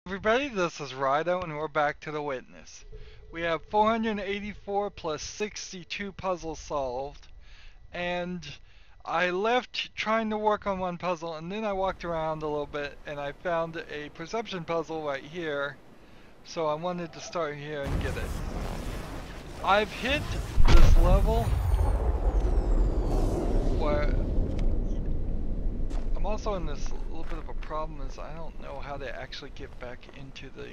Everybody, this is Rydo, and we're back to the witness. We have 484 plus 62 puzzles solved, and I left trying to work on one puzzle, and then I walked around a little bit, and I found a perception puzzle right here, so I wanted to start here and get it. I've hit this level where I'm also in this little bit of a problem is I don't know how to actually get back into the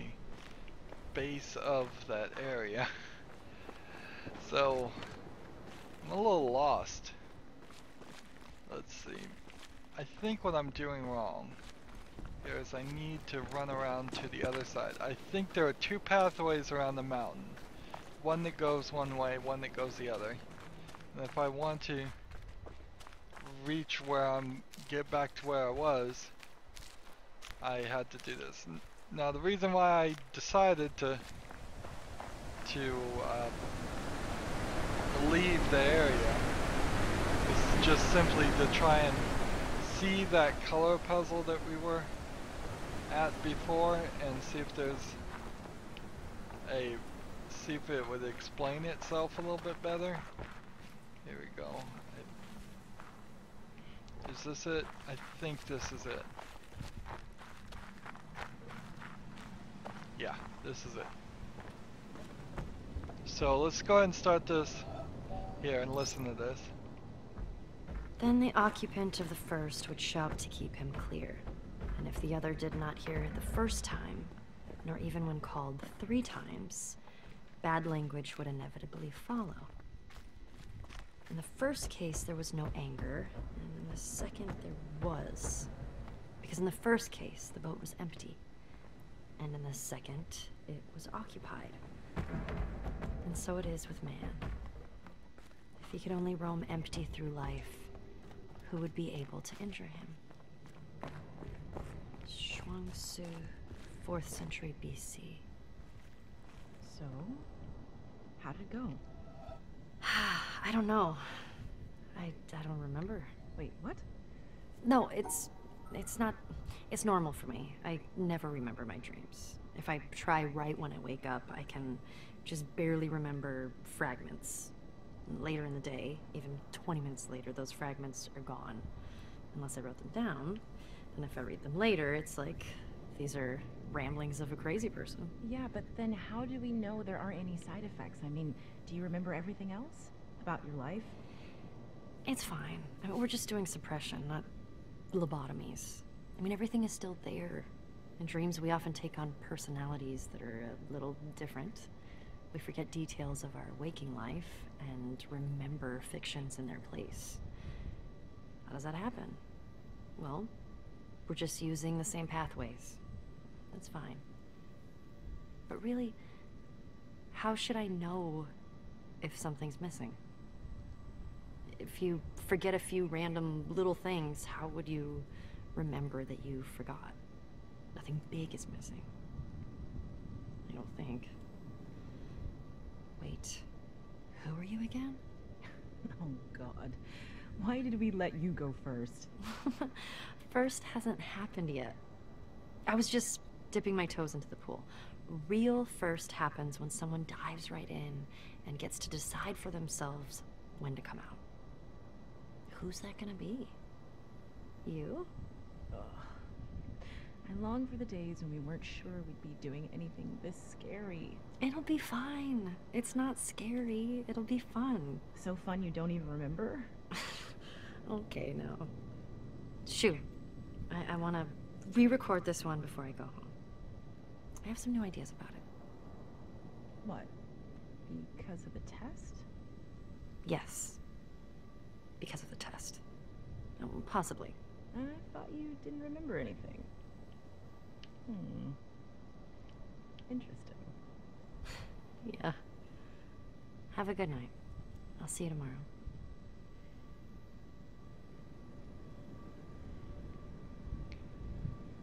base of that area. So I'm a little lost. Let's see. I think what I'm doing wrong here is I need to run around to the other side. I think there are two pathways around the mountain. One that goes one way, one that goes the other. And if I want to reach where get back to where I was, I had to do this. Now the reason why I decided to leave the area is just simply to try and see that color puzzle that we were at before and see if see if it would explain itself a little bit better. Here we go. Is this it? I think this is it. Yeah, this is it. So let's go ahead and start this here and listen to this. Then the occupant of the first would shout to keep him clear. And if the other did not hear it the first time, nor even when called 3 times, bad language would inevitably follow. In the first case, there was no anger, and in the second, there was. Because in the first case, the boat was empty, and in the second, it was occupied. And so it is with man. If he could only roam empty through life, who would be able to injure him? Shuangsu, 4th century BC. So, how did it go? I don't know. I don't remember. Wait, what? No, it's not, it's normal for me. I never remember my dreams. If I try right when I wake up, I can just barely remember fragments. Later in the day, even 20 minutes later, those fragments are gone. Unless I wrote them down. And if I read them later, it's like, these are ramblings of a crazy person. Yeah, but then how do we know there aren't any side effects? I mean, do you remember everything else about your life? It's fine. I mean, we're just doing suppression, not lobotomies. I mean, everything is still there. In dreams, we often take on personalities that are a little different. We forget details of our waking life and remember fictions in their place. How does that happen? Well, we're just using the same pathways. That's fine. But really, how should I know if something's missing? If you forget a few random little things, how would you remember that you forgot? Nothing big is missing. I don't think. Wait, who are you again? Oh, God. Why did we let you go first? First hasn't happened yet. I was just dipping my toes into the pool. Real first happens when someone dives right in and gets to decide for themselves when to come out. Who's that gonna be? You? Ugh. I long for the days when we weren't sure we'd be doing anything this scary. It'll be fine. It's not scary. It'll be fun. So fun you don't even remember? Okay, no. Shoo. I want to re-record this one before I go home. I have some new ideas about it. What? Because of the test? Yes. Because of the test. Possibly. I thought you didn't remember anything. Interesting. Yeah. Have a good night. I'll see you tomorrow.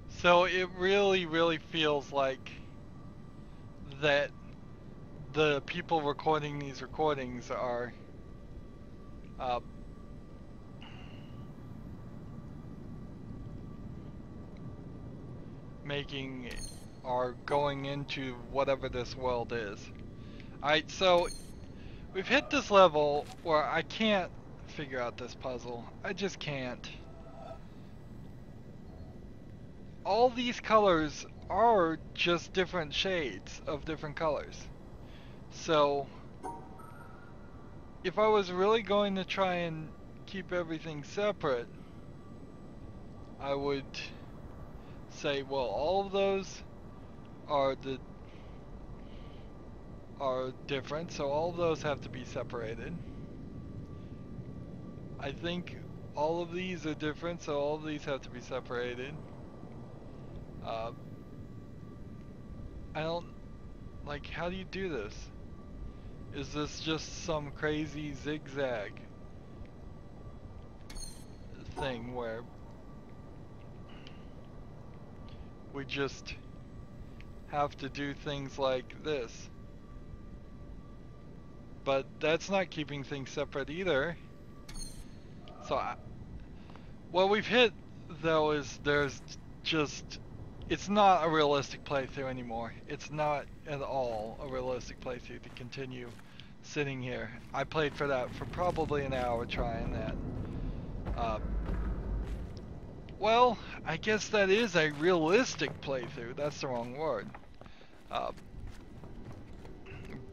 So it really, really feels like that the people recording these recordings are making are going into whatever this world is. Alright, so we've hit this level where I can't figure out this puzzle. I just can't. All these colors are just different shades of different colors. So if I was really going to try and keep everything separate, I would say, well, all of those are different, so all of those have to be separated. I think all of these are different, so all of these have to be separated. I don't, like, how do you do this? Is this just some crazy zigzag thing where we just have to do things like this? But that's not keeping things separate either. So what we've hit though is there's just, it's not a realistic playthrough anymore. It's not at all a realistic playthrough to continue sitting here. I played for that for probably an hour trying that. Well, I guess that is a realistic playthrough. That's the wrong word.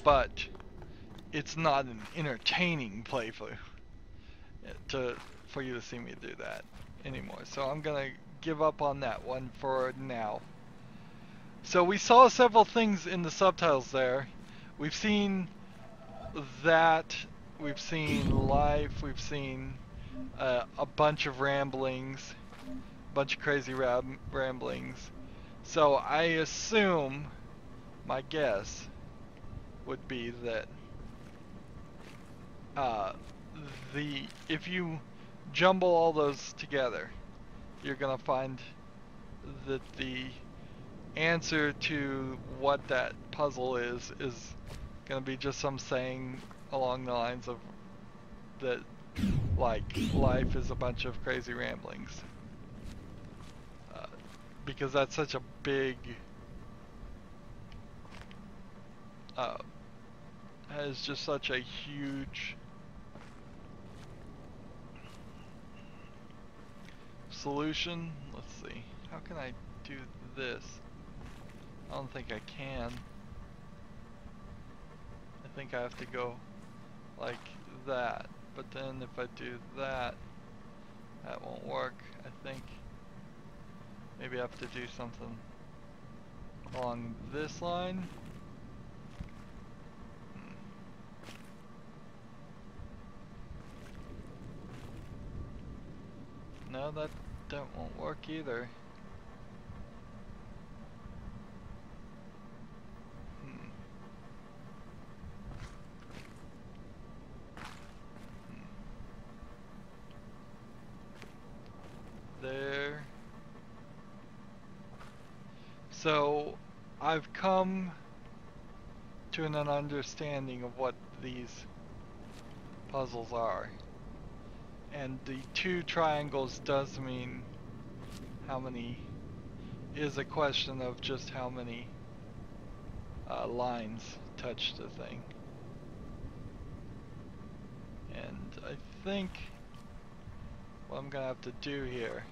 But it's not an entertaining playthrough for you to see me do that anymore. So I'm gonna give up on that one for now. So we saw several things in the subtitles there. We've seen that, we've seen life, we've seen a bunch of ramblings, a bunch of crazy ramblings. So I assume, my guess would be that if you jumble all those together, you're gonna find that the answer to what that puzzle is gonna be just some saying along the lines of that, like, life is a bunch of crazy ramblings, because that's such a big has just such a huge solution. Let's see, how can I do this? I don't think I can. I think I have to go like that, but then if I do that, that won't work. I think maybe I have to do something along this line. No, that won't work either. There. So I've come to an understanding of what these puzzles are. And the two triangles does mean how many, is a question of just how many lines touch the thing. And I think what I'm gonna have to do here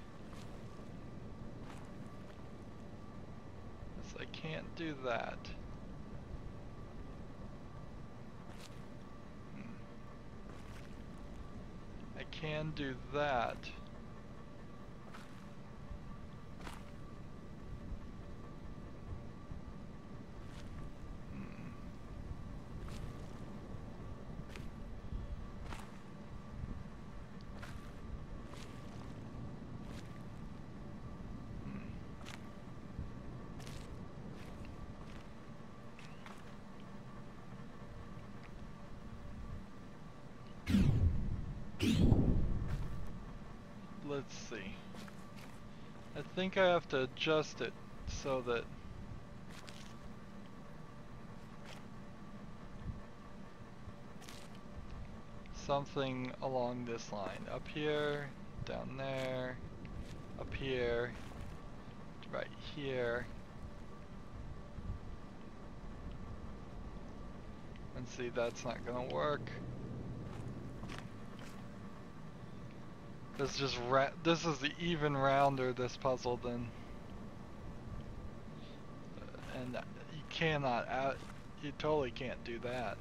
is I can't do that. I can do that. Let's see. I think I have to adjust it so that something along this line. Up here, down there, up here, right here, see, that's not gonna work. This just this is the even rounder, this puzzle, than, and you cannot you totally can't do that.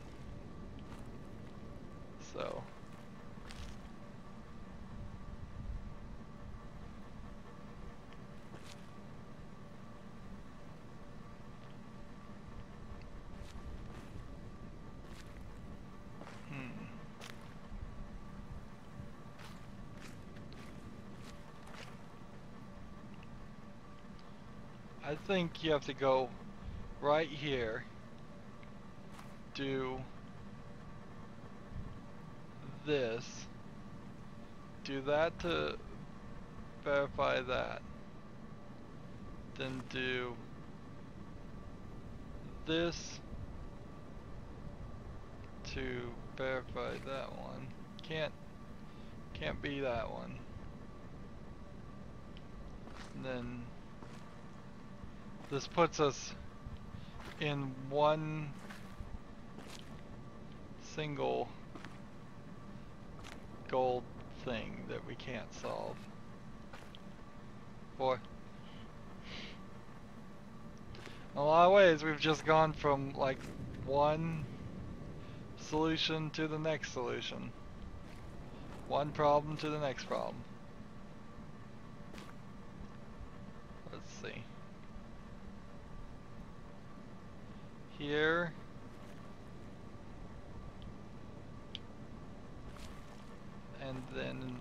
So I think you have to go right here, do this, do that to verify that, then do this to verify that one. Can't be that one. And then this puts us in one single gold thing that we can't solve. Boy. In a lot of ways, we've just gone from like one solution to the next solution. One problem to the next problem. Let's see. Here. And then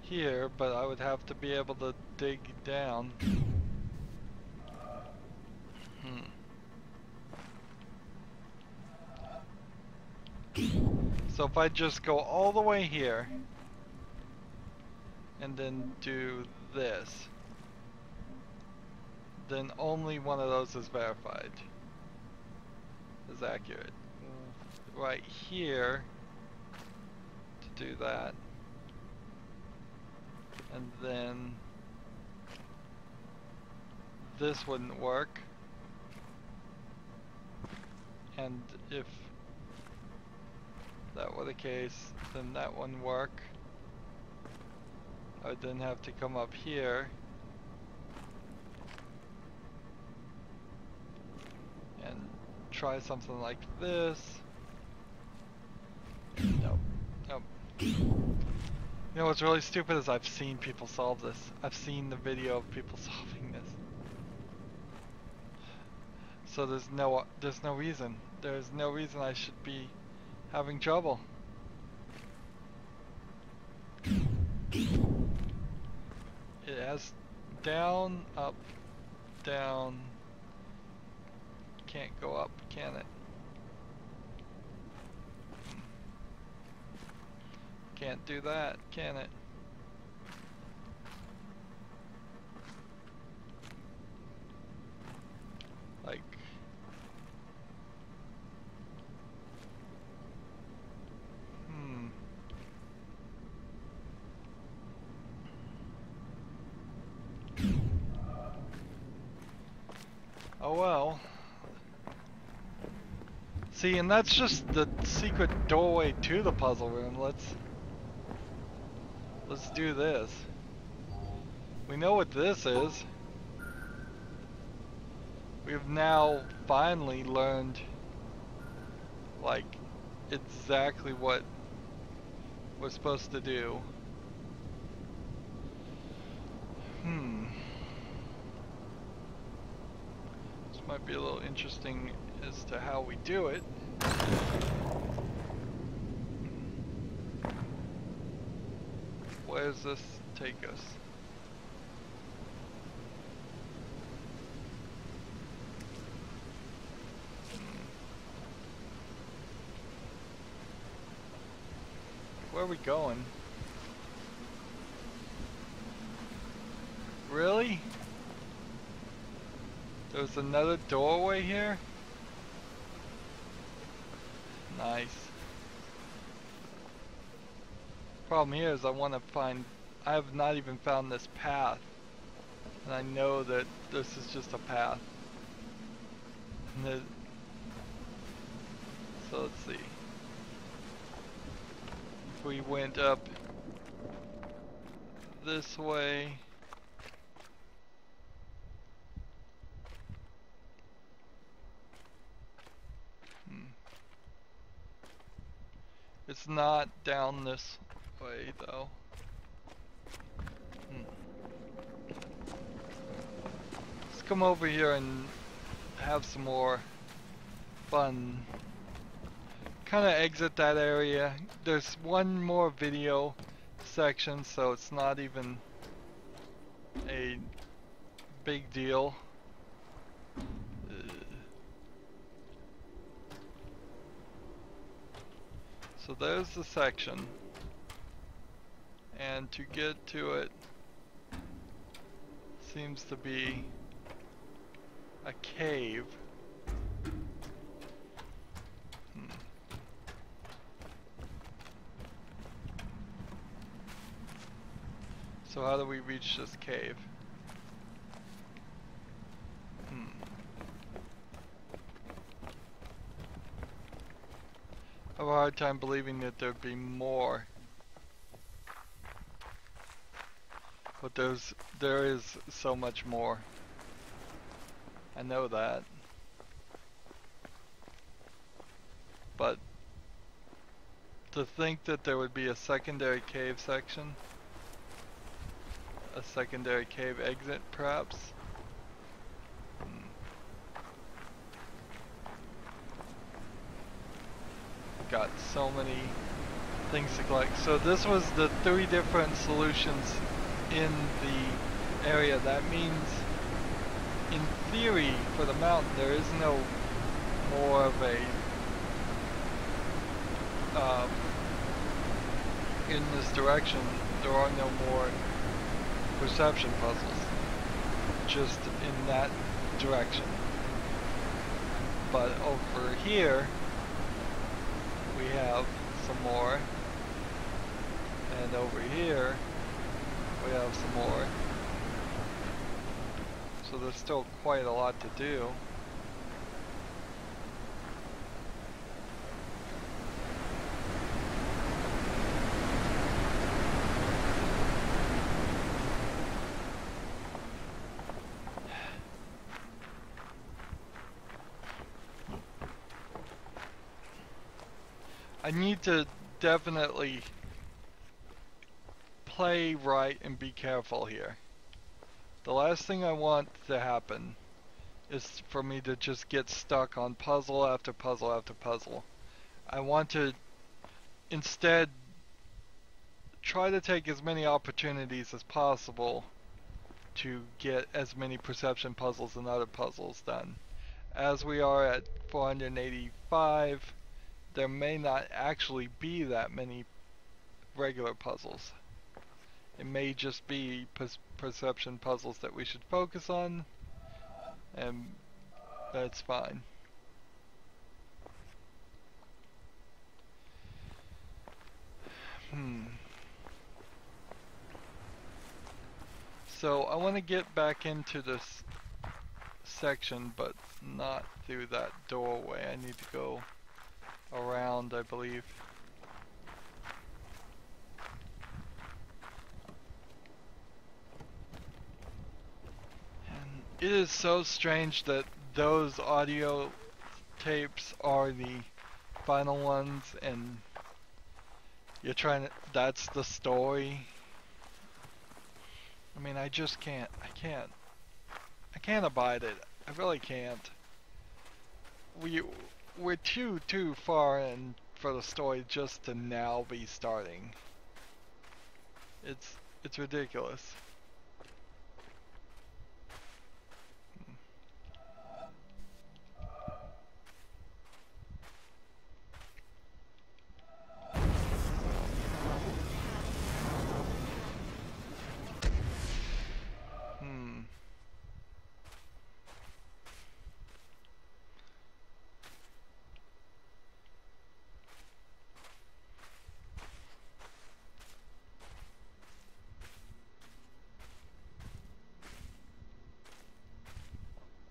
here, but I would have to be able to dig down. So if I just go all the way here and then do this, then only one of those is verified, is accurate. Right here to do that, and then this wouldn't work, and if that were the case, then that wouldn't work. I would then have to come up here and try something like this. Nope. Nope. You know what's really stupid is I've seen people solve this. I've seen the video of people solving this. So there's no reason. There's no reason I should be having trouble. It has down, up, down. Can't go up, can it? Can't do that, can it? Like, oh well. See, and that's just the secret doorway to the puzzle room. Let's do this. We know what this is. We've now finally learned, like, exactly what we're supposed to do. This might be a little interesting as to how we do it. Where does this take us? Where are we going? Really? There's another doorway here? Nice. Problem here is I have not even found this path. And I know that this is just a path. And So let's see. If we went up this way. It's not down this way though. Let's come over here and have some more fun. Kind of exit that area. There's one more video section, so it's not even a big deal. So there's the section, and to get to it seems to be a cave. So how do we reach this cave? I have a hard time believing that there'd be more. But there is so much more. I know that. But to think that there would be a secondary cave section, a secondary cave exit perhaps. Got so many things to collect. So this was the 3 different solutions in the area. That means, in theory, for the mountain, there is no more of a in this direction, there are no more perception puzzles, just in that direction. But over here, we have some more, and over here, we have some more. So there's still quite a lot to do. I need to definitely play right and be careful here. The last thing I want to happen is for me to just get stuck on puzzle after puzzle after puzzle. I want to instead try to take as many opportunities as possible to get as many perception puzzles and other puzzles done. As we are at 485, there may not actually be that many regular puzzles. It may just be perception puzzles that we should focus on, and that's fine. So I want to get back into this section, but not through that doorway. I need to go around, I believe. And it is so strange that those audio tapes are the final ones, and you're trying to, that's the story. I mean, I just can't, I can't abide it. I really can't. We're too far in for the story just to now be starting. It's ridiculous.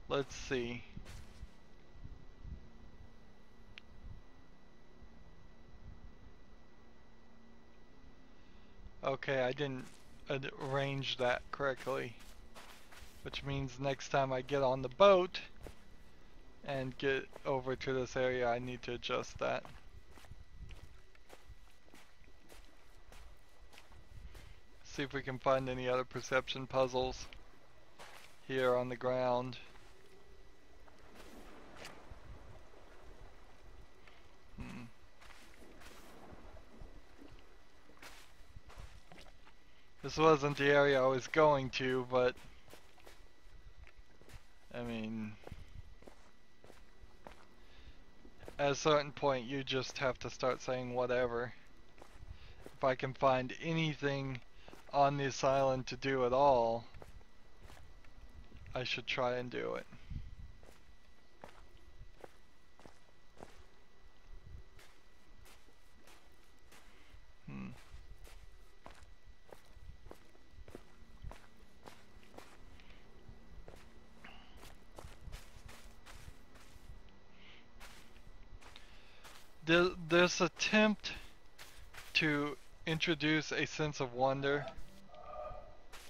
Let's see. Okay, I didn't arrange that correctly. Which means next time I get on the boat and get over to this area, I need to adjust that. See if we can find any other perception puzzles here on the ground. This wasn't the area I was going to, but I mean, at a certain point you just have to start saying whatever. If I can find anything on this island to do at all, I should try and do it. This attempt to introduce a sense of wonder,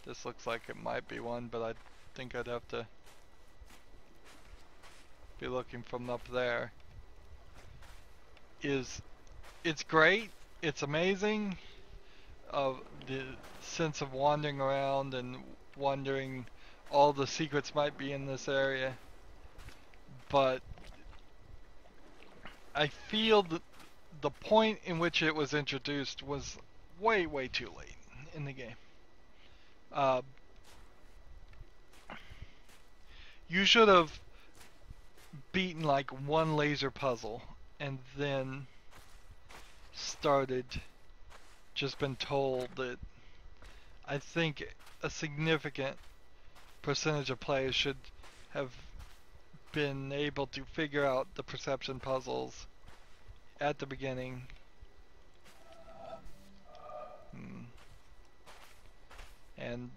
this looks like it might be one, but I think I'd have to be looking from up there, it's great, it's amazing, of the sense of wandering around and wondering all the secrets might be in this area, but I feel that the point in which it was introduced was way too late in the game. You should have beaten like one laser puzzle and then just been told that. I think a significant percentage of players should have been able to figure out the perception puzzles at the beginning. And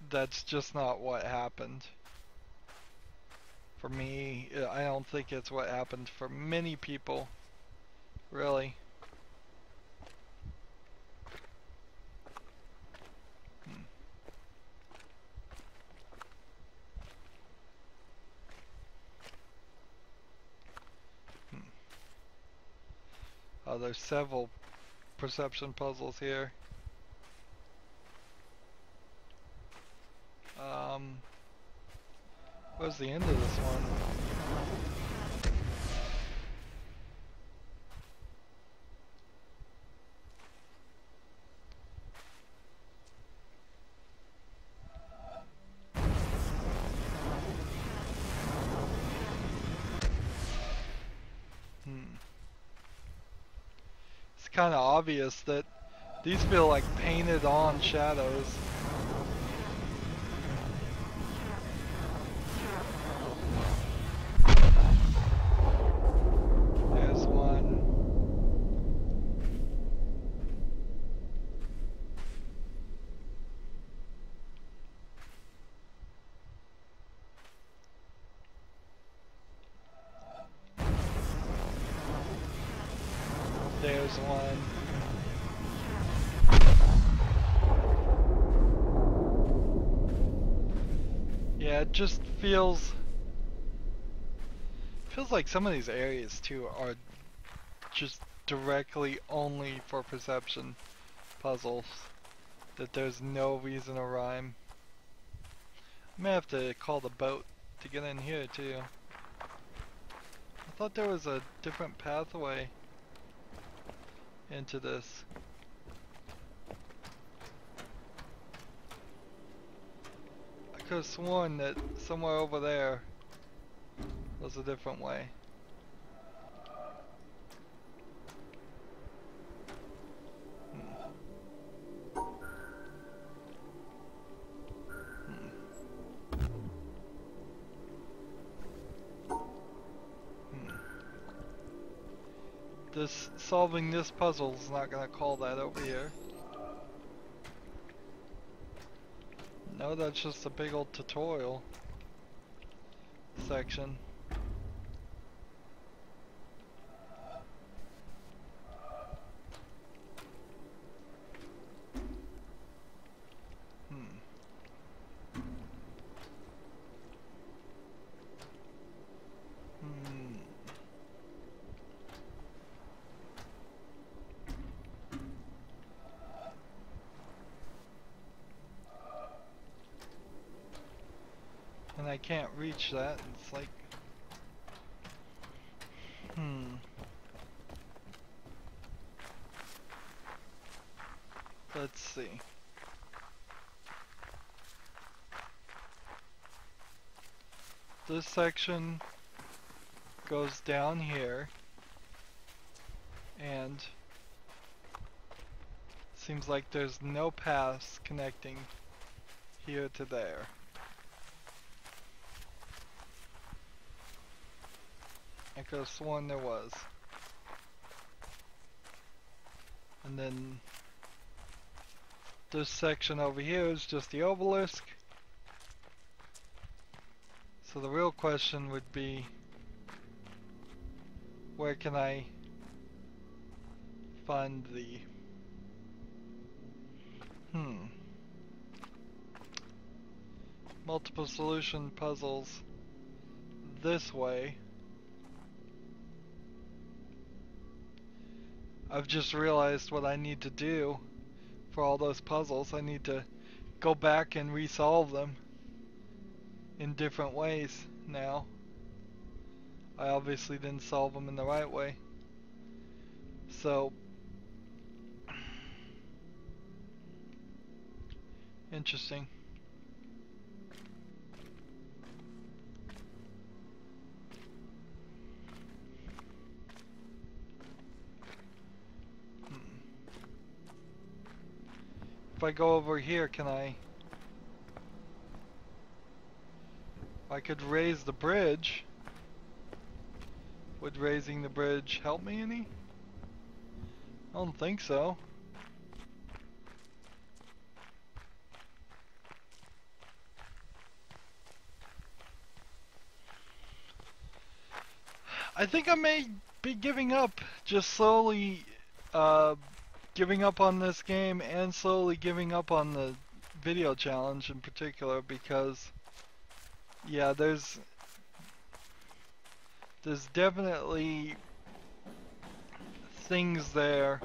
that's just not what happened. For me, I don't think it's what happened for many people, really. There's several perception puzzles here. Where's the end of this one? It's kind of obvious that these feel like painted on shadows. There's one. There's one. Yeah, it just feels like some of these areas too are just directly only for perception puzzles, that there's no reason or rhyme. I may have to call the boat to get in here too. I thought there was a different pathway into this. I could have sworn that somewhere over there was a different way. Solving this puzzle is not gonna call that over here. No, that's just a big old tutorial section. can't reach that. It's like, let's see. This section goes down here, and seems like there's no paths connecting here to there. I could have sworn there was. And then this section over here is just the obelisk. So the real question would be, where can I find the multiple solution puzzles this way? I've just realized what I need to do for all those puzzles. I need to go back and resolve them in different ways now. I obviously didn't solve them in the right way. So, interesting. If I go over here, can I could raise the bridge. Would raising the bridge help me any? I don't think so. I think I may be giving up, just slowly giving up on this game and slowly giving up on the video challenge in particular, because yeah, there's definitely things there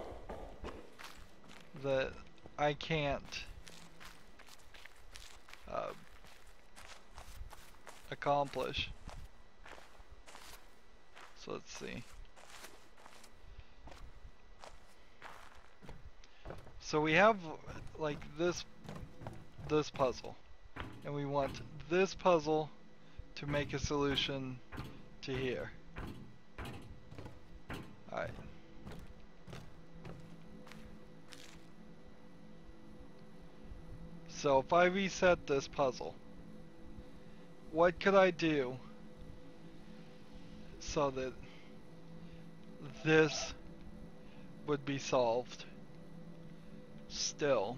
that I can't accomplish. So let's see. So we have like this puzzle, and we want this puzzle to make a solution to here. Alright. So if I reset this puzzle, what could I do so that this would be solved still?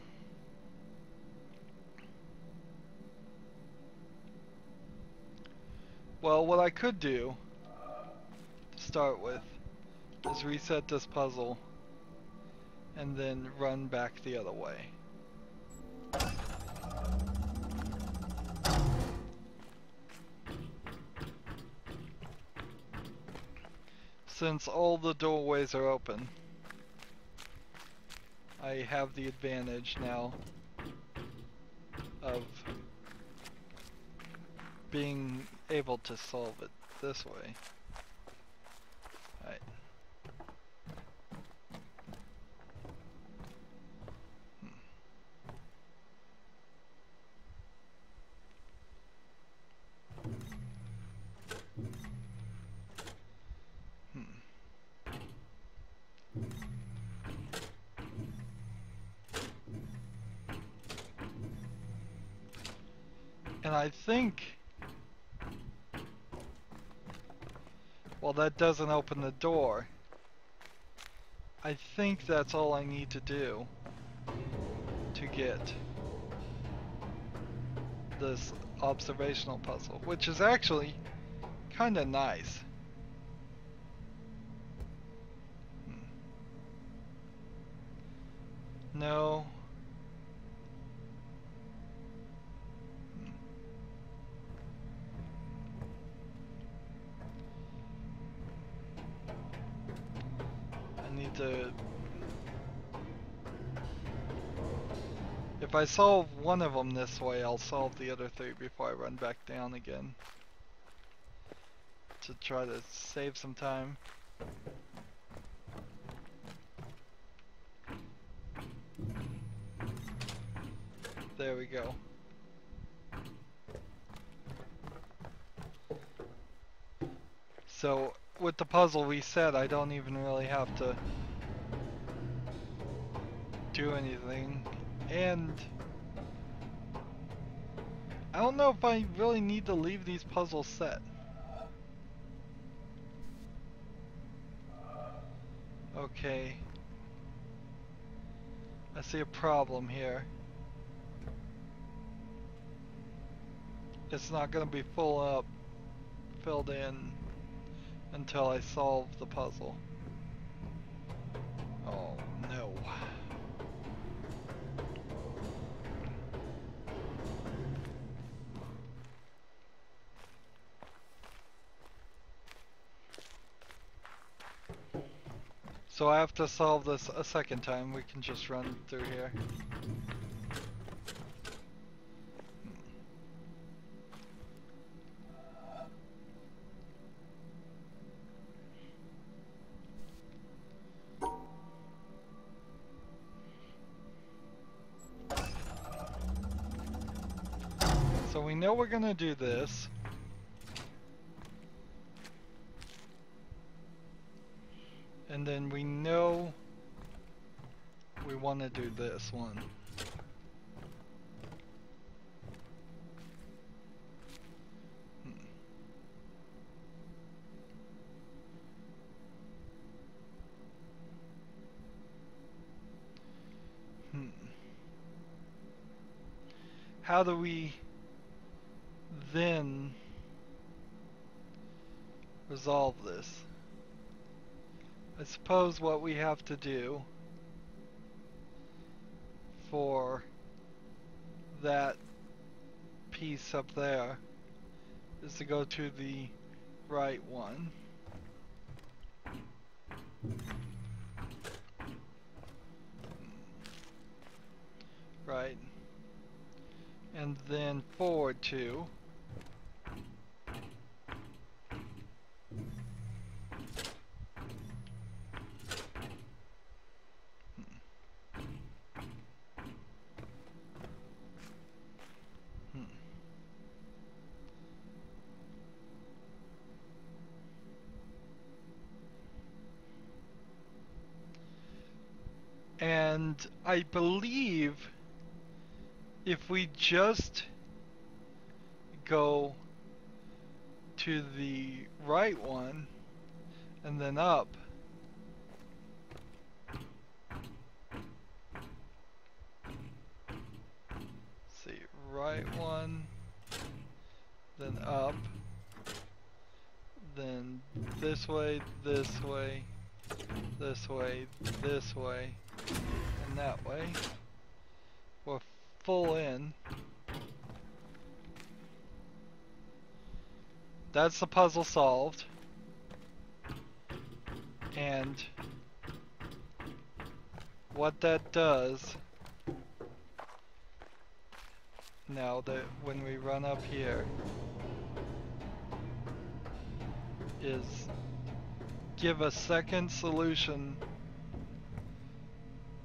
Well, what I could do to start with is reset this puzzle and then run back the other way. Since all the doorways are open, I have the advantage now of being able to solve it this way. Alright. And I think, well, that doesn't open the door. I think that's all I need to do to get this observational puzzle, which is actually kind of nice. No. If I solve one of them this way, I'll solve the other three before I run back down again. To try to save some time. There we go. So, with the puzzle we said, I don't even really have to do anything. And I don't know if I really need to leave these puzzles set. Okay. I see a problem here. It's not gonna be filled in until I solve the puzzle. Oh no. So I have to solve this a second time. We can just run through here. So we know we're gonna do this. And then we know we want to do this one. How do we then resolve this? I suppose what we have to do for that piece up there is to go to the right one. Right. And then forward 2. And I believe if we just go to the right one and then up, see, right one, then up, then this way, this way, this way, this way, and that way. We're full in. That's the puzzle solved. And what that does, now that when we run up here, is give a second solution.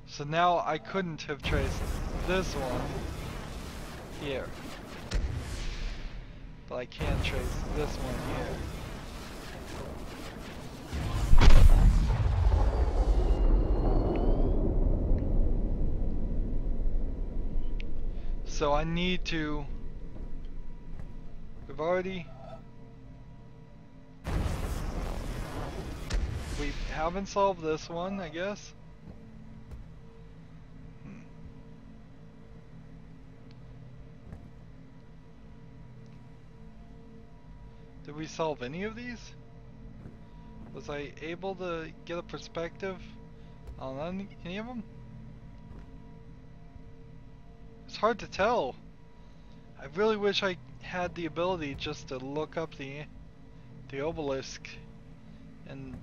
So now I couldn't have traced this one here, but I can trace this one here. So I need to, we haven't solved this one, I guess. Did we solve any of these? Was I able to get a perspective on any of them? It's hard to tell. I really wish I had the ability just to look up the obelisk and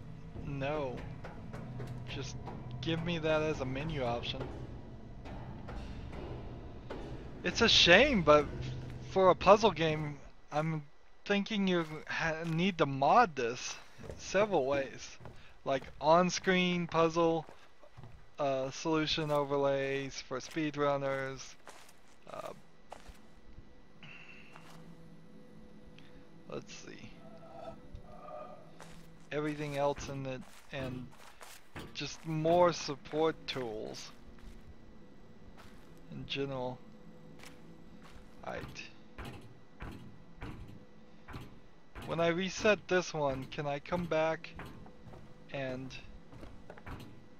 know. Just give me that as a menu option. It's a shame, but for a puzzle game, I'm thinking you need to mod this several ways. Like on-screen puzzle solution overlays for speedrunners. Uh, let's see. Everything else in it, and just more support tools in general. Alright. When I reset this one, can I come back and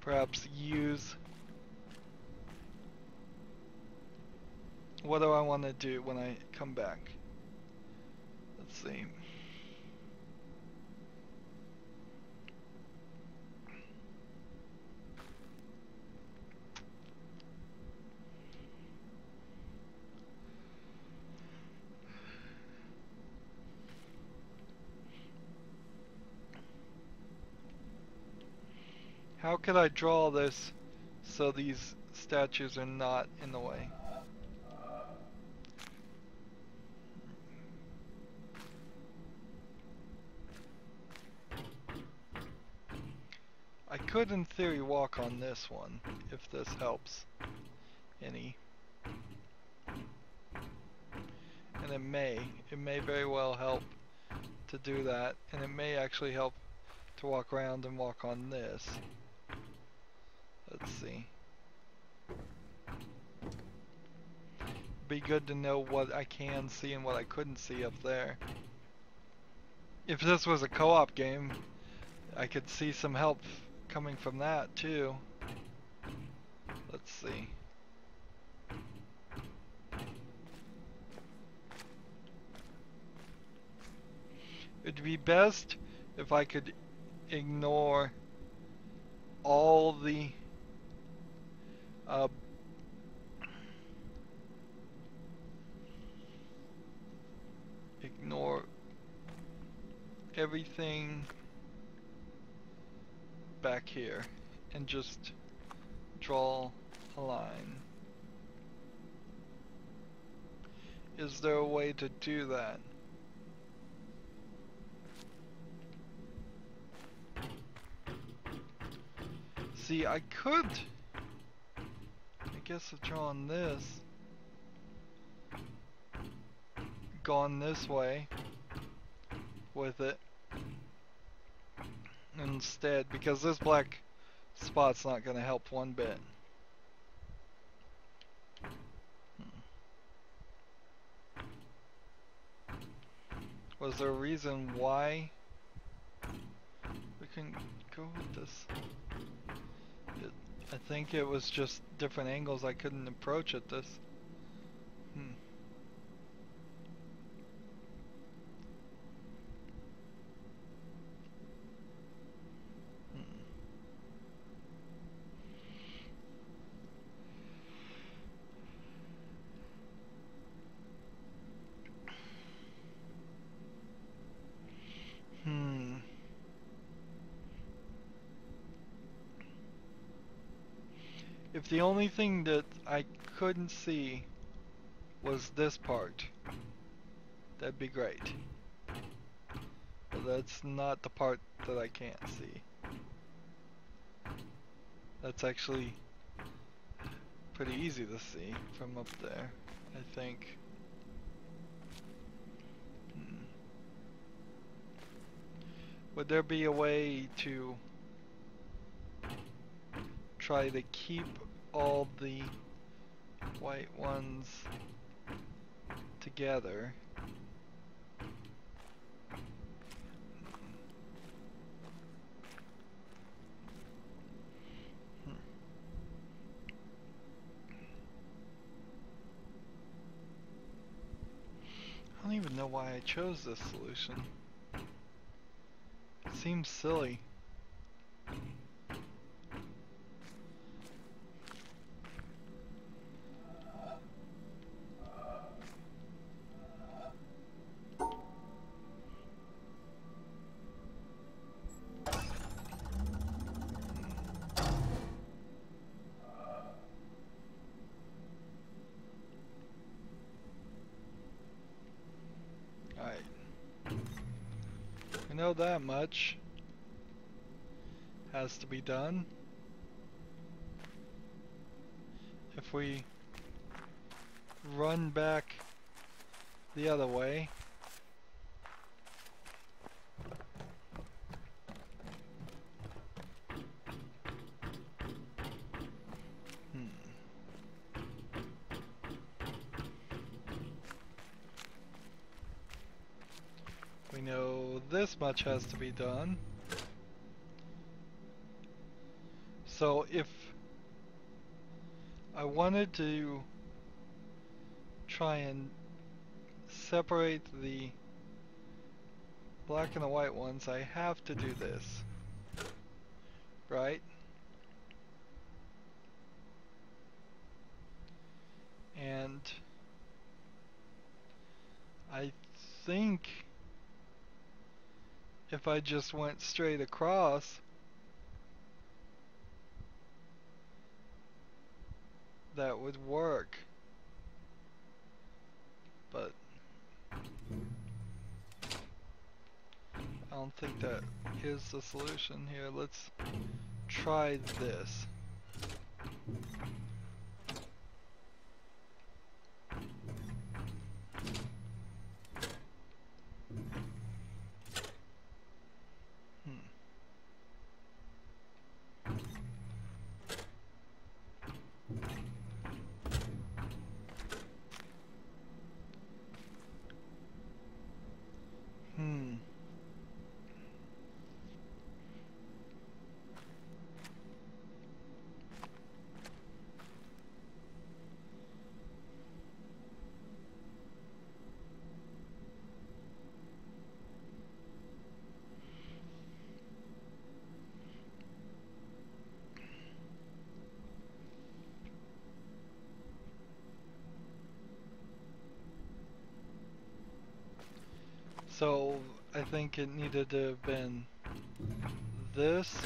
perhaps use... What do I want to do when I come back? Let's see. How could I draw this so these statues are not in the way? I could in theory walk on this one, if this helps any. And it may very well help to do that, and it may actually help to walk around and walk on this. Let's see. Be good to know what I can see and what I couldn't see up there. If this was a co-op game, I could see some help coming from that too. Let's see. It'd be best if I could ignore all the ignore everything back here and just draw a line. Is there a way to do that? See, I could, I guess I've drawn this, gone this way with it instead, because this black spot's not going to help one bit. Was there a reason why we couldn't go with this? I think it was just different angles I couldn't approach at this. If the only thing that I couldn't see was this part, that'd be great. But that's not the part that I can't see. That's actually pretty easy to see from up there, I think. Would there be a way to try to keep all the white ones together? I don't even know why I chose this solution. It seems silly. know that much has to be done. If we run back the other way, we know this much has to be done. So if I wanted to try and separate the black and the white ones, I have to do this, right? And I think if I just went straight across, that would work. But I don't think that is the solution here. Let's try this. So I think it needed to have been this.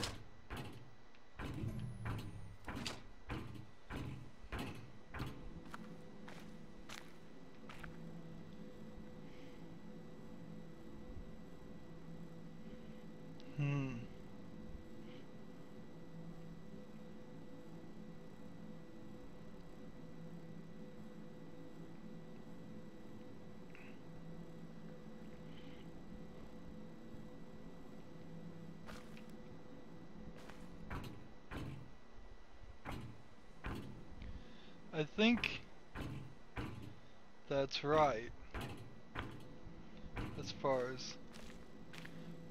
I think that's right, as far as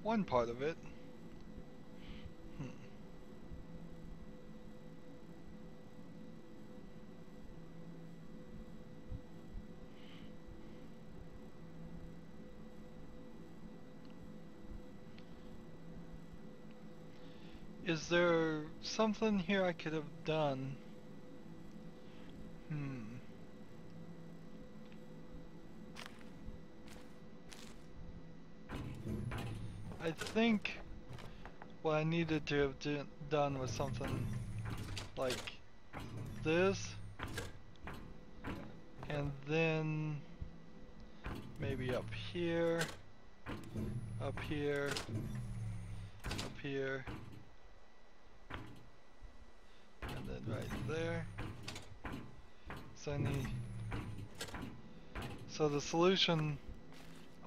one part of it. Is there something here I could have done? I think what I needed to have done was something like this, and then maybe up here, up here, up here, and then right there. So I need, so the solution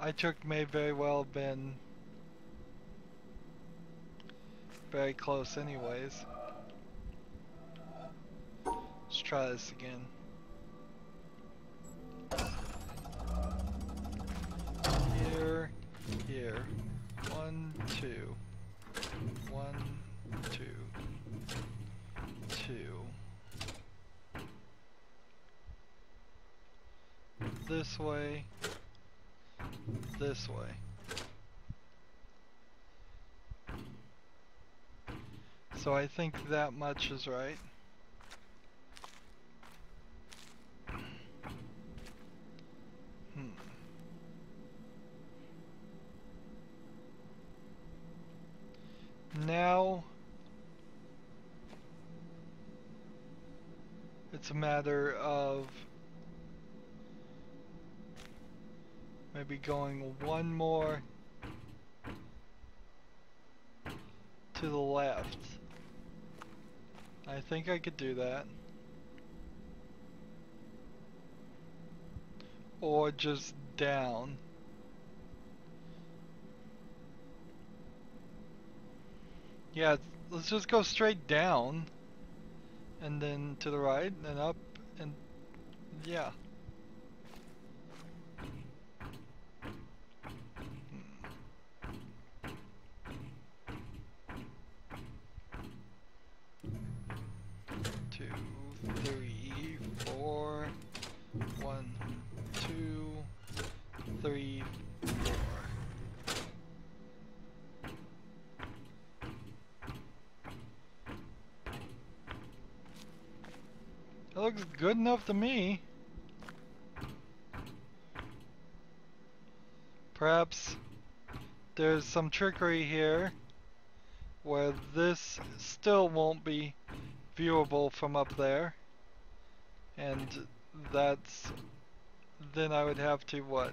I took may very well have been very close anyways. Let's try this again. Here, here. 1, 2. 1, 2. 2. This way. This way. So I think that much is right. Now it's a matter of maybe going one more to the left. I think I could do that. Or just down. Yeah, let's just go straight down. And then to the right, and up, and yeah. Two, three, four. 1, 2, 3, 4. That looks good enough to me. Perhaps there's some trickery here where this still won't be viewable from up there. And that's... then I would have to what?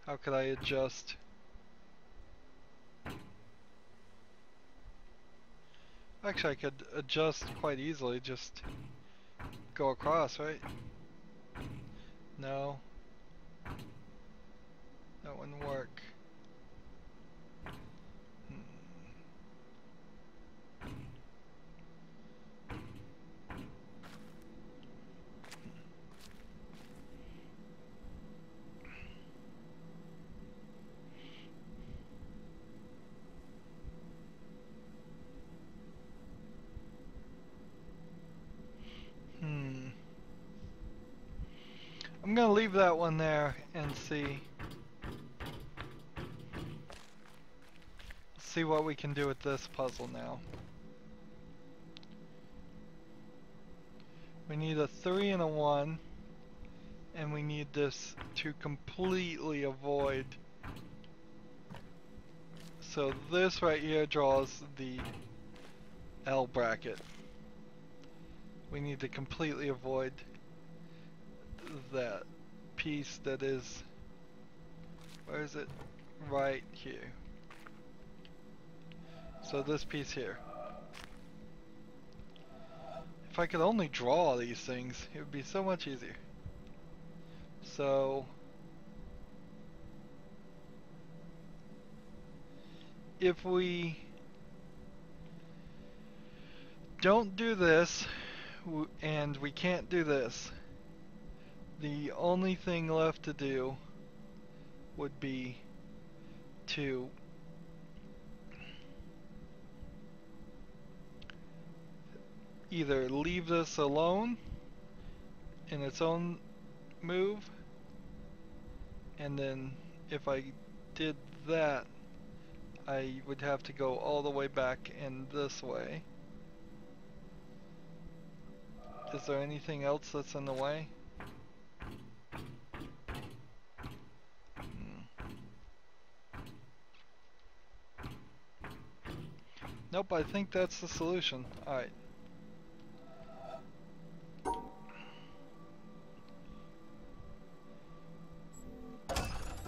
How could I adjust? Actually, I could adjust quite easily, just go across, right? No. That wouldn't work. I'm gonna leave that one there and see what we can do with this puzzle now. We need a 3 and a 1, and we need this to completely avoid. So this right here draws the L bracket. We need to completely avoid that piece that is, where is it? Right here. So this piece here. If I could only draw these things, it would be so much easier. So if we don't do this, and we can't do this, the only thing left to do would be to either leave this alone in its own move, and then if I did that, I would have to go all the way back in this way. Is there anything else that's in the way? Nope, I think that's the solution. Alright.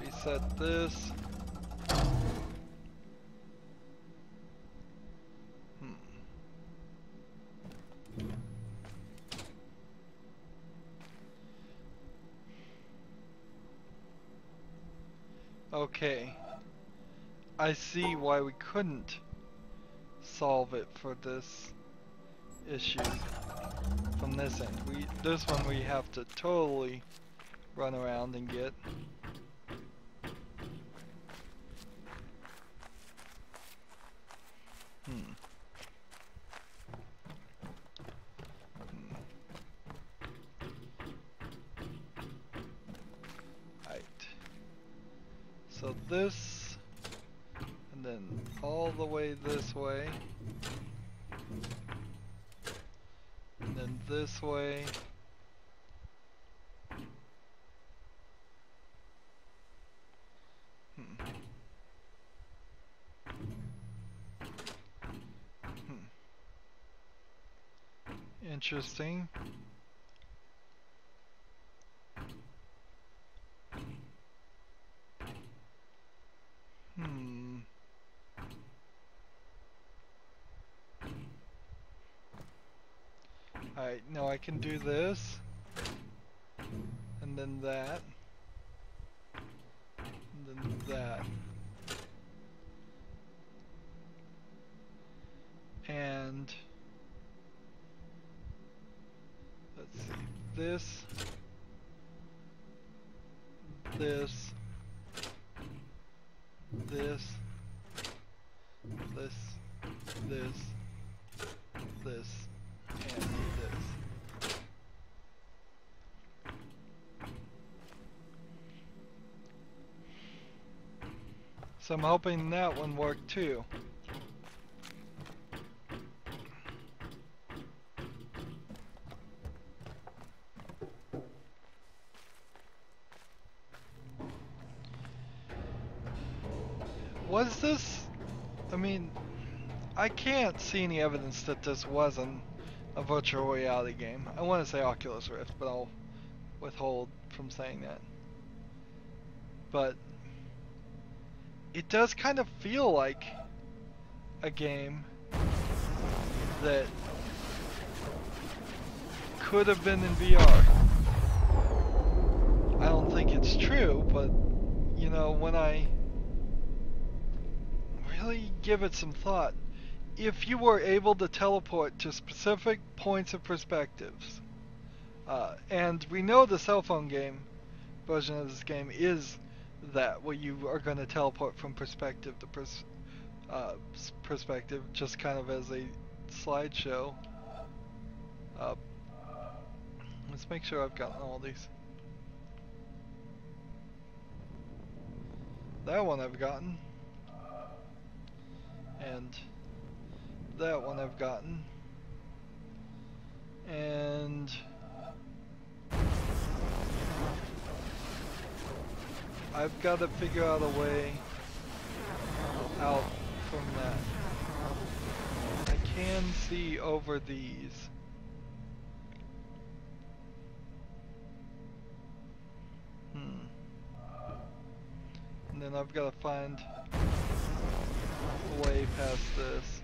Reset this. Okay. I see why we couldn't solve it for this issue from this end. This one we have to totally run around and get. Right. So this, and then all the way this way, and then this way. Interesting. Alright, now I can do this. And then that. And then that. And let's see, this, this, this, this, this, this, and this. So I'm hoping that one worked too. Was this? I mean, I can't see any evidence that this wasn't a virtual reality game. I want to say Oculus Rift, but I'll withhold from saying that. But it does kind of feel like a game that could have been in VR. I don't think it's true, but you know, when I really give it some thought, if you were able to teleport to specific points of perspectives, and we know the cell phone game version of this game is that, where you are going to teleport from perspective to perspective, just kind of as a slideshow. Let's make sure I've gotten all these. That one I've gotten. And that one I've gotten. And I've got to figure out a way out from that. I can see over these. And then I've got to find a way past this.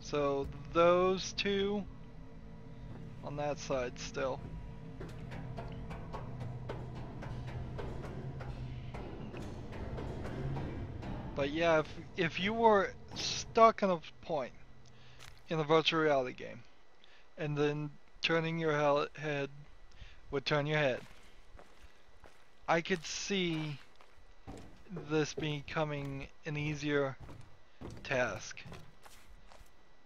So those two on that side still. But yeah, if you were stuck in a point in a virtual reality game, and then turning your head would turn your head, I could see this becoming an easier task.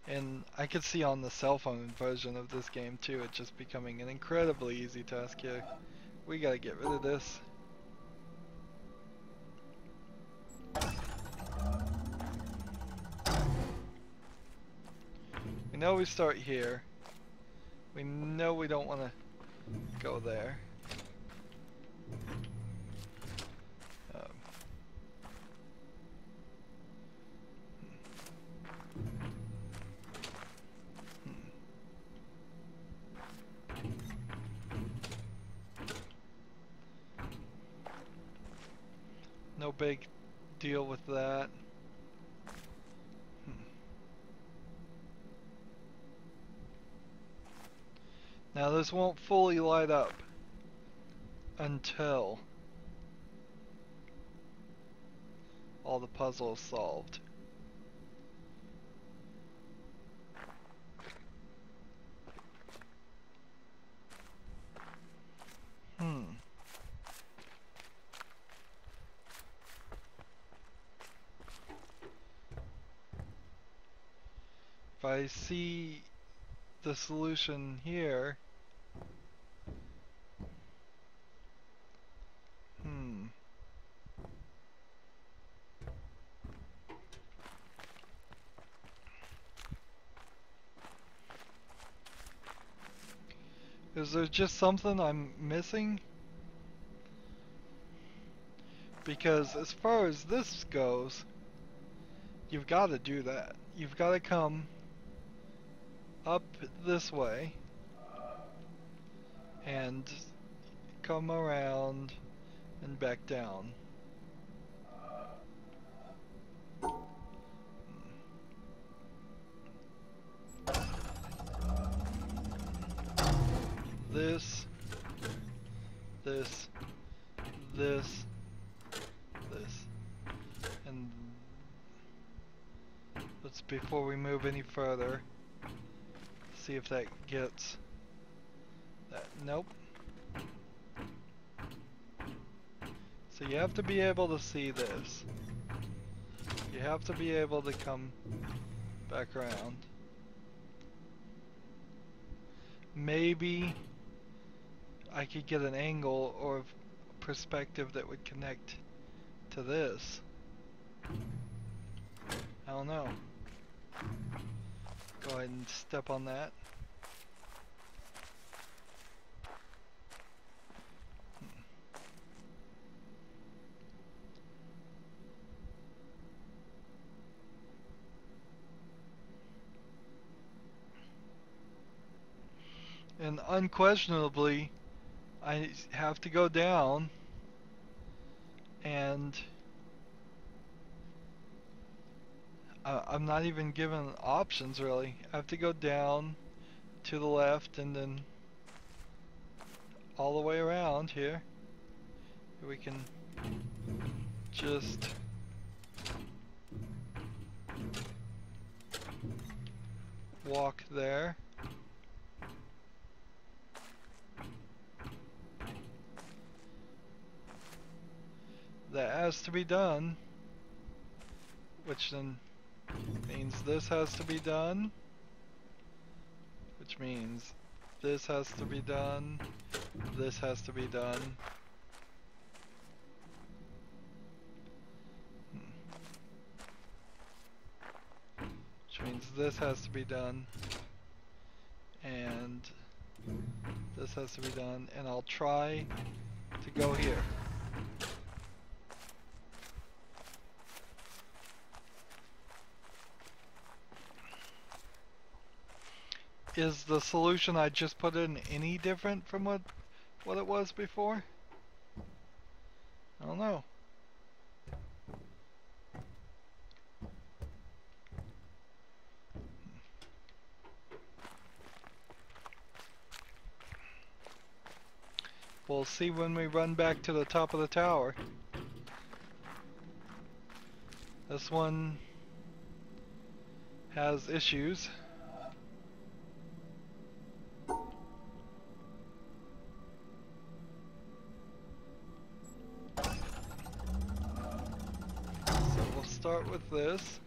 And I could see on the cell phone version of this game too, it just becoming an incredibly easy task here. We gotta get rid of this. We know we start here. We know we don't want to go there. No big deal with that. Now this won't fully light up until all the puzzle is solved. If I see the solution here, is there just something I'm missing? Because as far as this goes, you've got to do that. You've got to come up this way and come around and back down. this, this, this, this, and let's, before we move any further, see if that gets that. Nope. So you have to be able to see this. You have to be able to come back around. Maybe I could get an angle or perspective that would connect to this. I don't know. Go ahead and step on that. And unquestionably, I have to go down, and I'm not even given options really. I have to go down to the left and then all the way around here. We can just walk there. That has to be done, which then means this has to be done, which means this has to be done, this has to be done. Which means this has to be done, and this has to be done, and I'll try to go here. Is the solution I just put in any different from what it was before? I don't know. We'll see when we run back to the top of the tower. This one has issues. Start with this,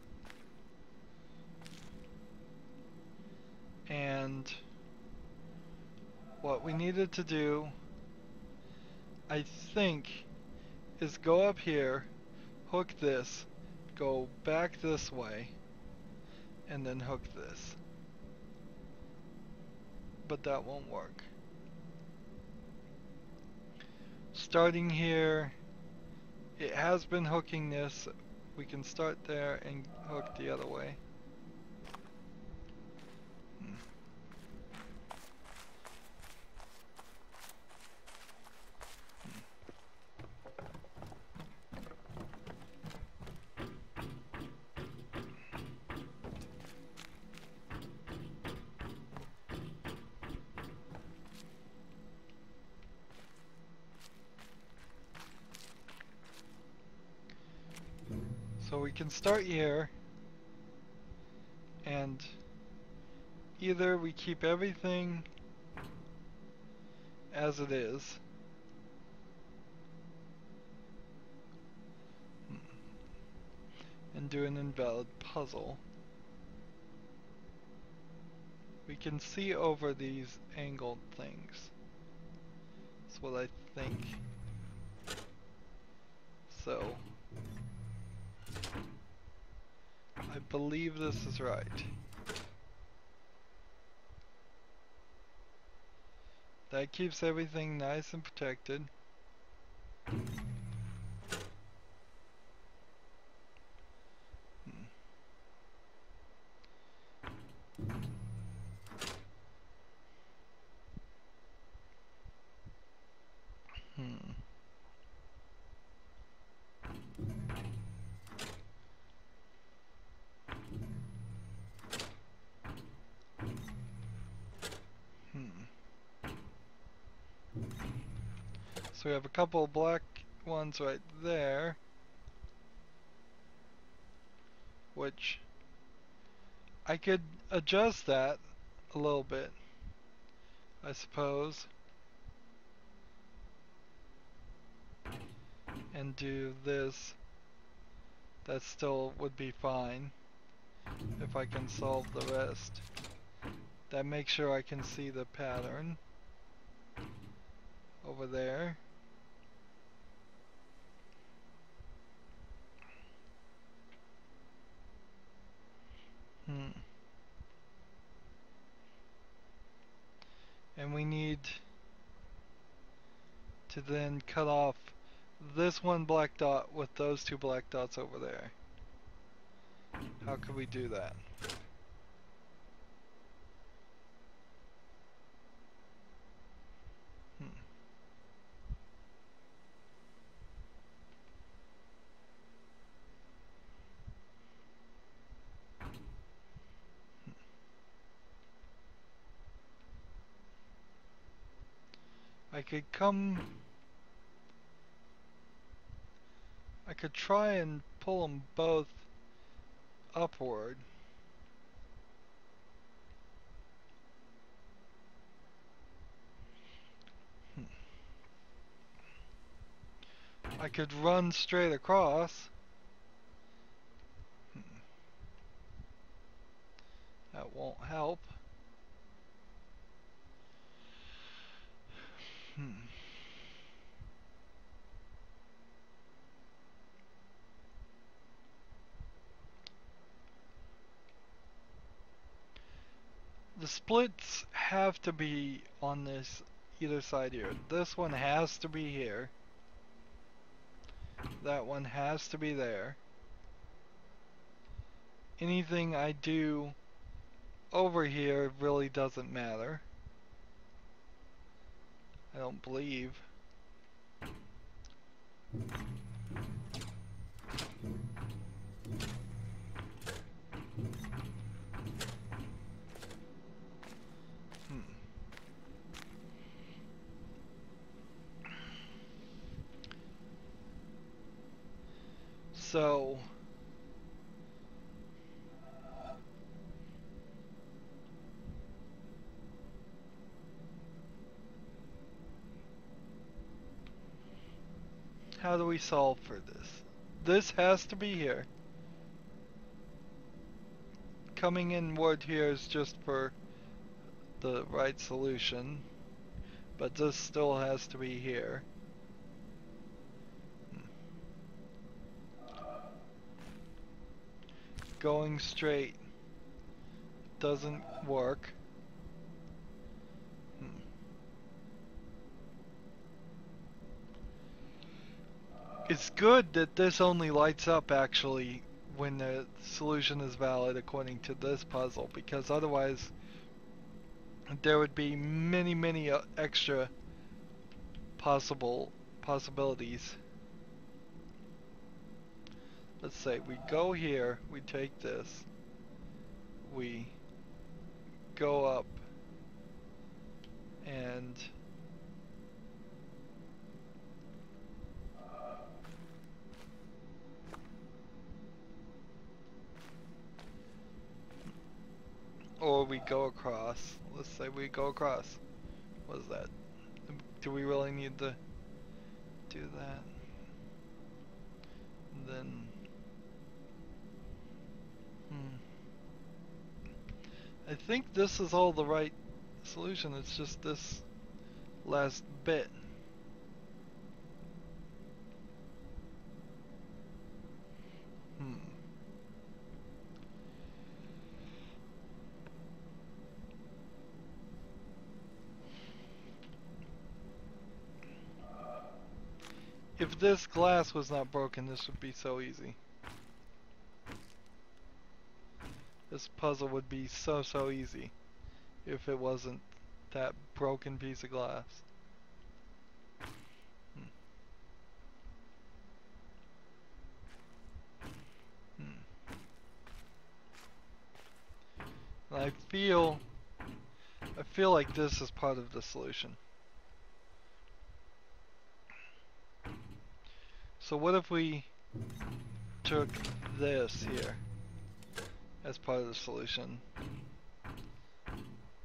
and what we needed to do, I think, is go up here, hook this, go back this way, and then hook this. But that won't work. Starting here, it has been hooking this. We can start there and hook the other way. So we can start here, and either we keep everything as it is, and do an invalid puzzle. We can see over these angled things. That's what I think. So I believe this is right. That keeps everything nice and protected. So we have a couple of black ones right there, which I could adjust that a little bit, I suppose, and do this. That still would be fine if I can solve the rest. That makes sure I can see the pattern over there. And we need to then cut off this one black dot with those two black dots over there. How could we do that? I could try and pull them both upward. I could run straight across. That won't help. The splits have to be on this either side here. This one has to be here. That one has to be there. Anything I do over here really doesn't matter, I don't believe. So how do we solve for this? This has to be here. Coming inward here is just for the right solution, but this still has to be here. Going straight doesn't work. It's good that this only lights up actually when the solution is valid according to this puzzle, because otherwise there would be many extra possibilities. Let's say we go here, we take this, we go up, and or we go across. Let's say we go across. What is that? Do we really need to do that? And then I think this is all the right solution. It's just this last bit. If this glass was not broken, this would be so easy. This puzzle would be so easy if it wasn't that broken piece of glass. And I feel like this is part of the solution. So what if we took this here as part of the solution?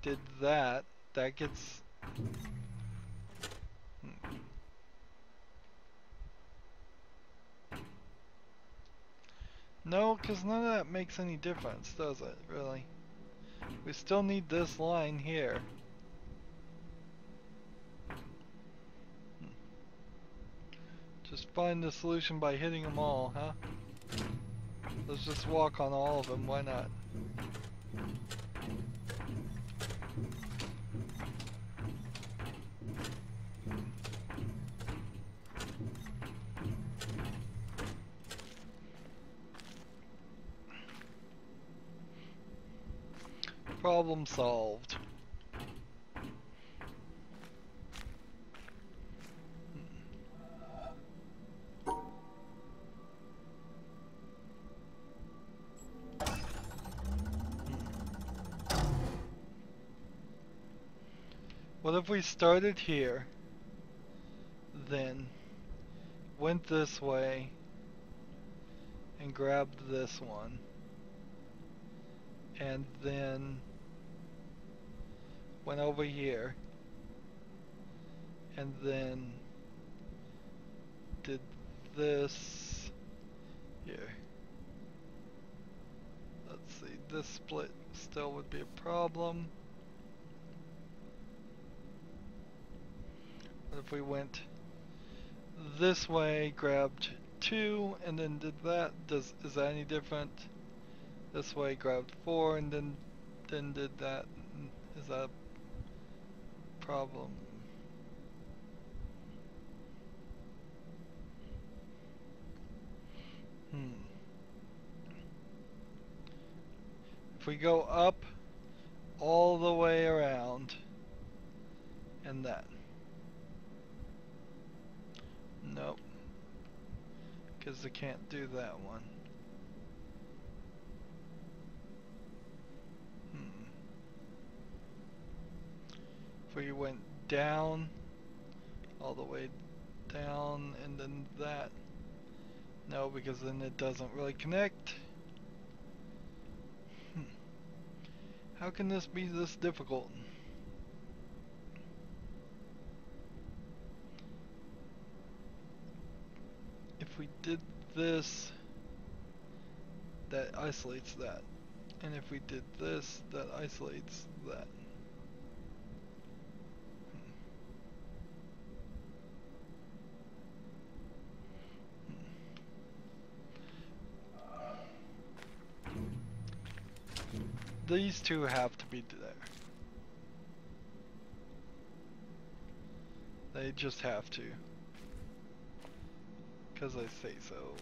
Did that gets... No, because none of that makes any difference, does it, really? We still need this line here. Just find the solution by hitting them all, huh? Let's just walk on all of them, why not? Problem solved. What if we started here, then went this way and grabbed this one, and then went over here and then did this here. Let's see, this split still would be a problem. What if we went this way, grabbed 2 and then did that? Is that any different? This way, grabbed 4 and then did that. Is that a problem? If we go up all the way around and that. Nope. Because I can't do that one. If we went down, all the way down, and then that. No, because then it doesn't really connect. How can this be this difficult? If we did this, that isolates that. And if we did this, that isolates that. These two have to be there. They just have to. 'Cause I say so.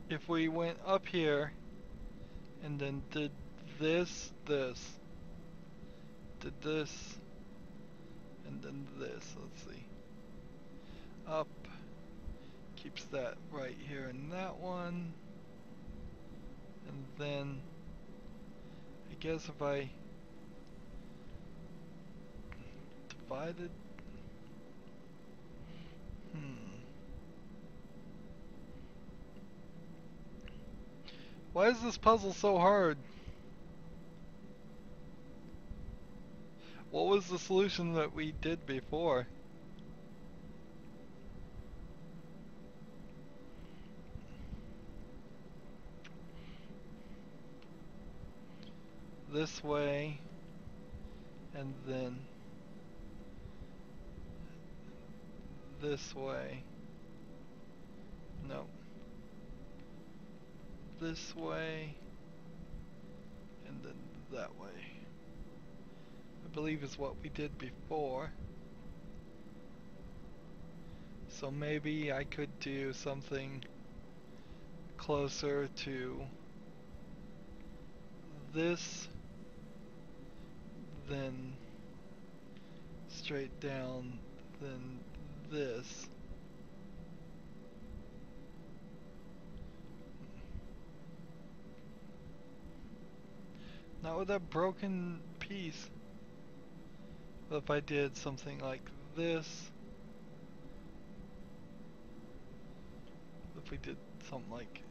If we went up here and then did this, did this, and then this, let's see. Up, keeps that right here in that one. And then, I guess if I divided, Why is this puzzle so hard? What was the solution that we did before? This way, and then this way. No. This way, and then that way. I believe is what we did before. So maybe I could do something closer to this, then straight down, then this. Not with that broken piece. But if I did something like this, if we did something like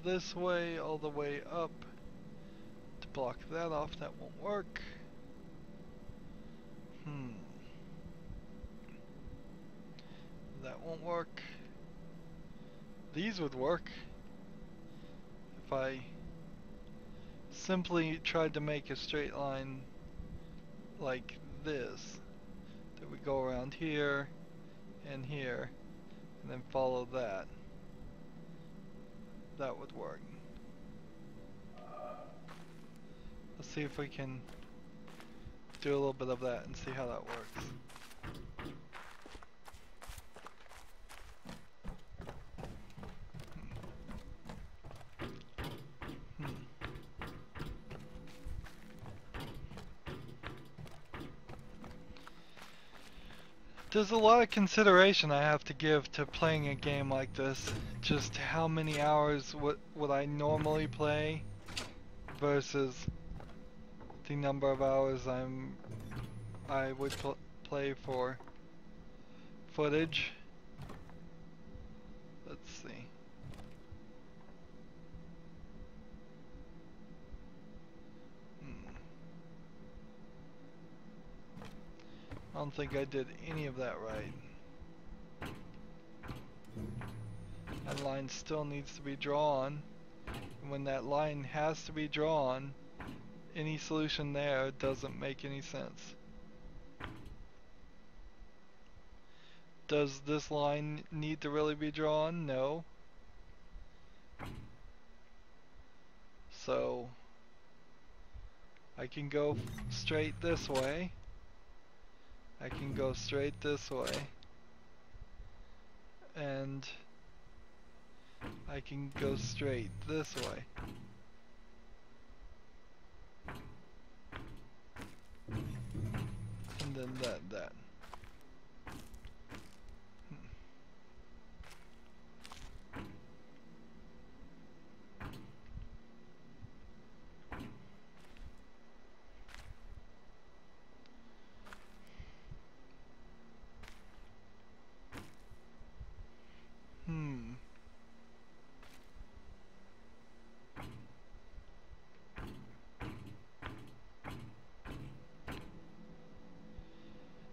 this way, all the way up, to block that off, that won't work. That won't work. These would work if I simply tried to make a straight line like this. That we go around here and here and then follow that. That would work. Let's see if we can do a little bit of that and see how that works. There's a lot of consideration I have to give to playing a game like this. Just how many hours would I normally play versus the number of hours I would play for footage. Let's see. I don't think I did any of that right. That line still needs to be drawn. And when that line has to be drawn, any solution there doesn't make any sense. Does this line need to really be drawn? No. So I can go straight this way. I can go straight this way. And I can go straight this way. And then that.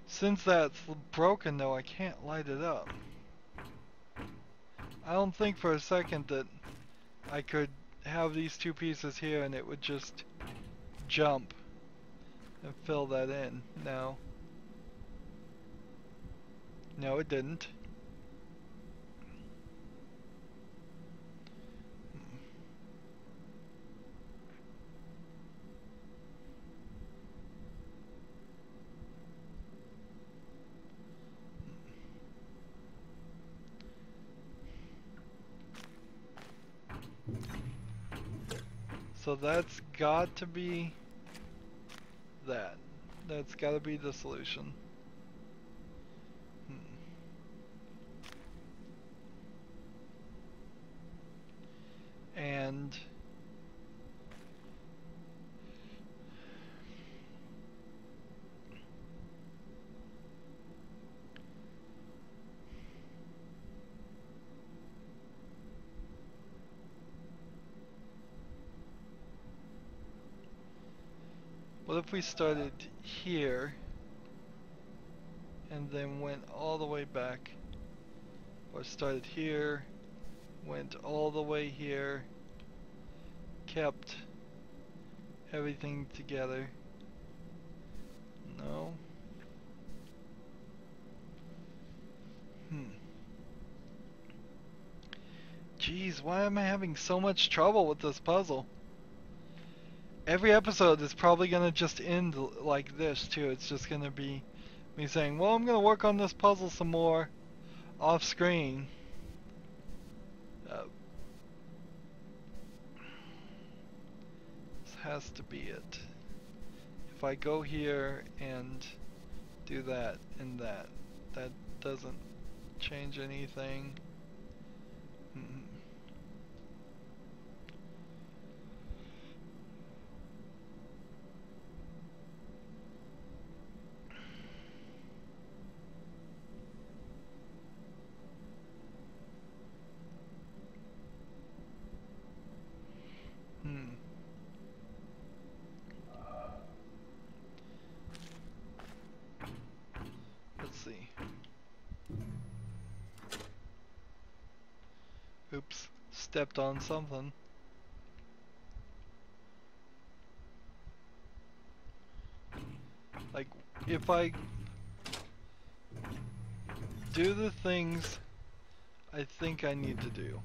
Since that's broken though, I can't light it up. I don't think for a second that I could have these two pieces here and it would just jump and fill that in. No. No, it didn't. So that's got to be that. That's got to be the solution. And what if we started here and then went all the way back, or started here, went all the way here, kept everything together? No. Jeez, why am I having so much trouble with this puzzle? Every episode is probably gonna just end like this too. It's just gonna be me saying, well, I'm gonna work on this puzzle some more off screen. This has to be it. If I go here and do that and that doesn't change anything. stepped on something. Like, if I do the things I think I need to do.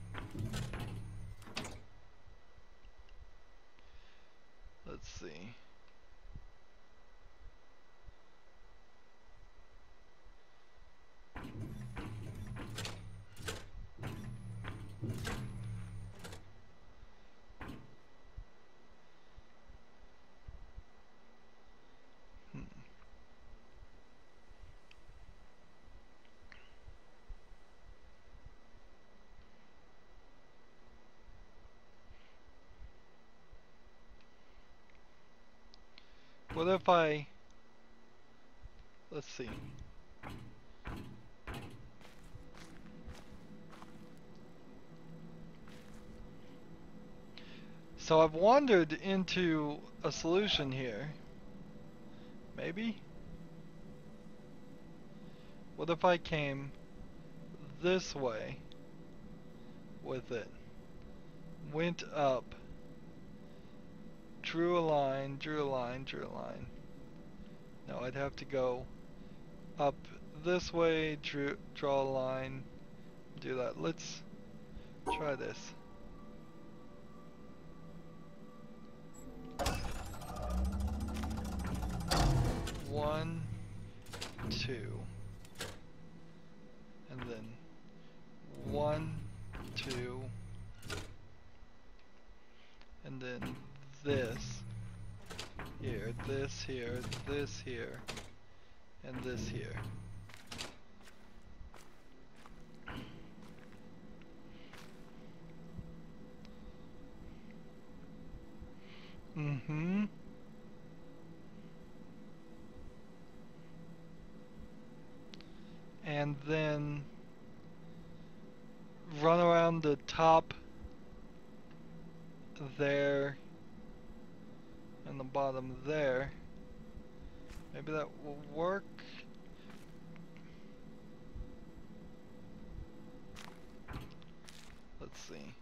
Let's see. What if I, let's see. So I've wandered into a solution here. Maybe? What if I came this way with it? Went up, drew a line, drew a line, drew a line. No, I'd have to go up this way, draw a line, do that. Let's try this. One, two, and then 1, 2, and then this here, this here, this here, and this here. Mm-hmm. And then run around the top there and the bottom there. Maybe that will work. Let's see.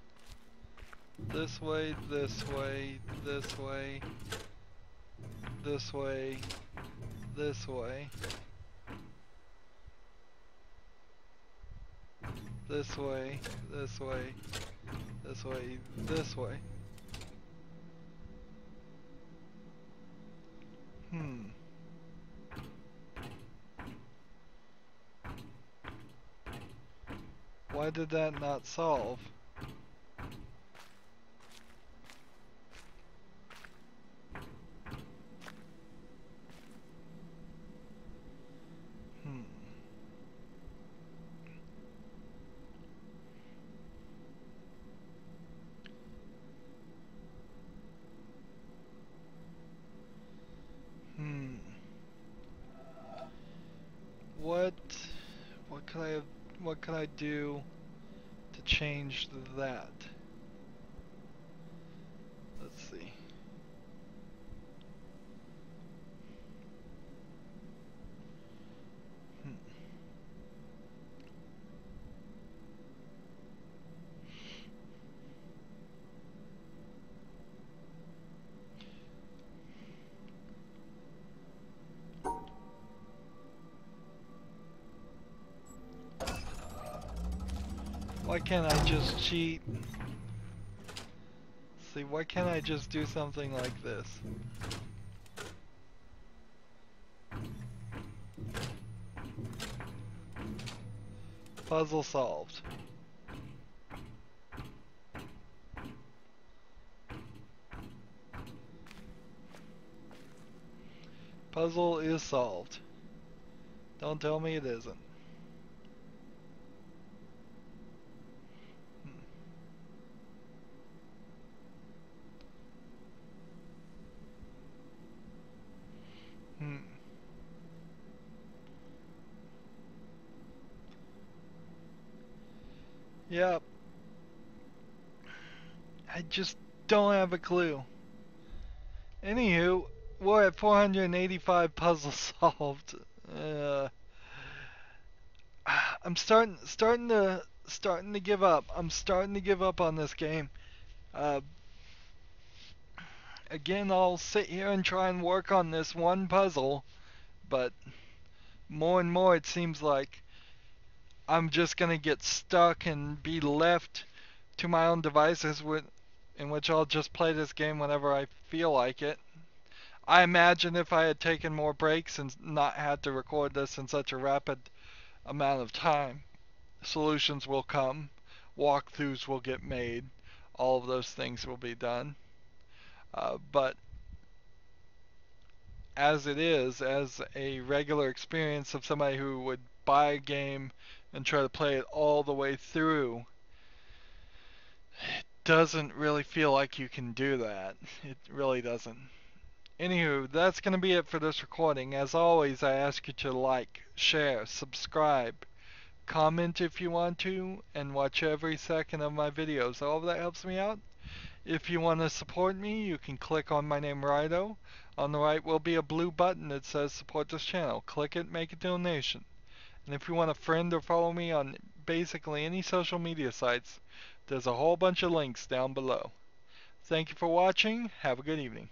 This way, this way, this way, this way, this way, this way, this way, this way, this way. Why did that not solve? What could I do to change that? Let's see. Why can't I just cheat? See, why can't I just do something like this? Puzzle solved. Puzzle is solved. Don't tell me it isn't. Yep. I just don't have a clue. Anywho, we're at 485 puzzles solved. I'm starting to starting to give up. I'm starting to give up on this game. Uh, Again, I'll sit here and try and work on this one puzzle, but more and more it seems like I'm just gonna get stuck and be left to my own devices in which I'll just play this game whenever I feel like it. I imagine if I had taken more breaks and not had to record this in such a rapid amount of time, solutions will come, walkthroughs will get made, all of those things will be done. But as it is, as a regular experience of somebody who would buy a game and try to play it all the way through, it doesn't really feel like you can do that. It really doesn't. Anywho, that's going to be it for this recording. As always, I ask you to like, share, subscribe, comment if you want to, and watch every second of my videos. All of that helps me out. If you want to support me, you can click on my name, Rydo. On the right will be a blue button that says support this channel. Click it, make a donation. And if you want to friend or follow me on basically any social media sites, there's a whole bunch of links down below. Thank you for watching. Have a good evening.